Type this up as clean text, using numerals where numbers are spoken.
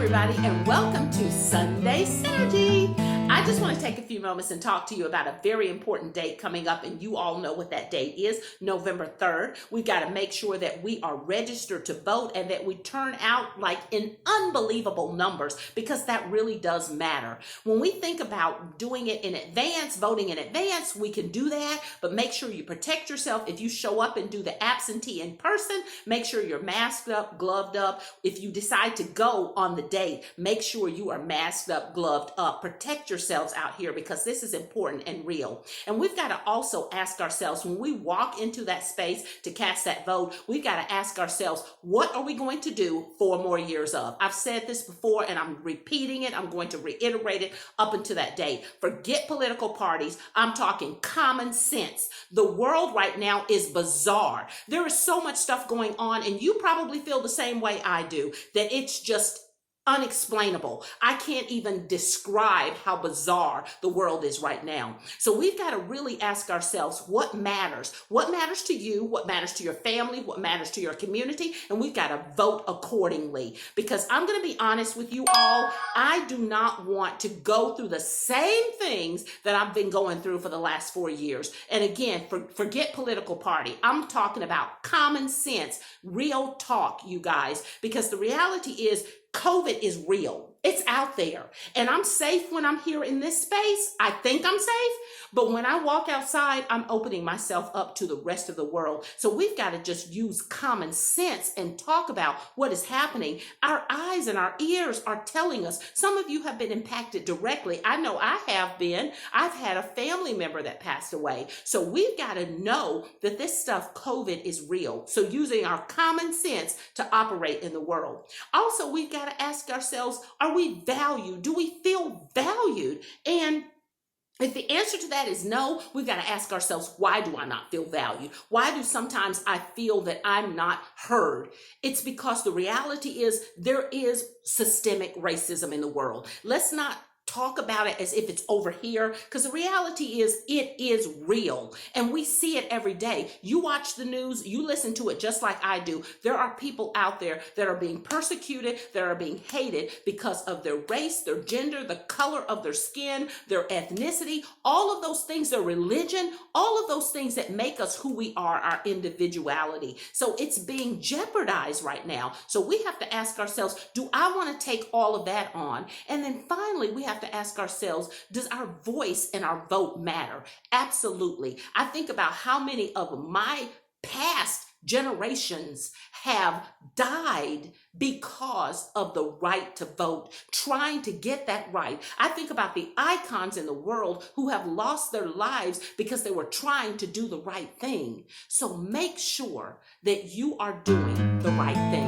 everybody, and welcome to Sunday Synergy. I just want to take a few moments and talk to you about a very important date coming up, and you all know what that date is, November 3rd. We've got to make sure that we are registered to vote and that we turn out like in unbelievable numbers, because that really does matter. When we think about doing it in advance, voting in advance, we can do that, but make sure you protect yourself. If you show up and do the absentee in person, make sure you're masked up, gloved up. If you decide to go on the date, make sure you are masked up, gloved up. Protect yourselves out here, because this is important and real. And we've got to also ask ourselves, when we walk into that space to cast that vote, we've got to ask ourselves, what are we going to do 4 more years of? I've said this before and I'm repeating it. I'm going to reiterate it up until that date. Forget political parties. I'm talking common sense. The world right now is bizarre. There is so much stuff going on, and you probably feel the same way I do, that it's just unexplainable. I can't even describe how bizarre the world is right now. So we've got to really ask ourselves, what matters? What matters to you? What matters to your family? What matters to your community? And we've got to vote accordingly, because I'm going to be honest with you all, I do not want to go through the same things that I've been going through for the last 4 years. And again, forget political party. I'm talking about common sense, real talk, you guys, because the reality is COVID is real. It's out there. And I'm safe when I'm here in this space. I think I'm safe. But when I walk outside, I'm opening myself up to the rest of the world. So we've got to just use common sense and talk about what is happening. Our eyes and our ears are telling us. Some of you have been impacted directly. I know I have been. I've had a family member that passed away. So we've got to know that this stuff, COVID, is real. So using our common sense to operate in the world. Also, we've got to ask ourselves, are we valued? Do we feel valued? And if the answer to that is no, we've got to ask ourselves, why do I not feel valued? Why do sometimes I feel that I'm not heard? It's because the reality is there is systemic racism in the world. Let's not talk about it as if it's over here, because the reality is it is real, and we see it every day. You watch the news, you listen to it just like I do. There are people out there that are being persecuted, that are being hated because of their race, their gender, the color of their skin, their ethnicity, all of those things, their religion, all of those things that make us who we are, our individuality. So it's being jeopardized right now. So we have to ask ourselves, do I want to take all of that on? And then finally, we have to ask ourselves, does our voice and our vote matter? Absolutely. I think about how many of my past generations have died because of the right to vote, trying to get that right. I think about the icons in the world who have lost their lives because they were trying to do the right thing. So make sure that you are doing the right thing.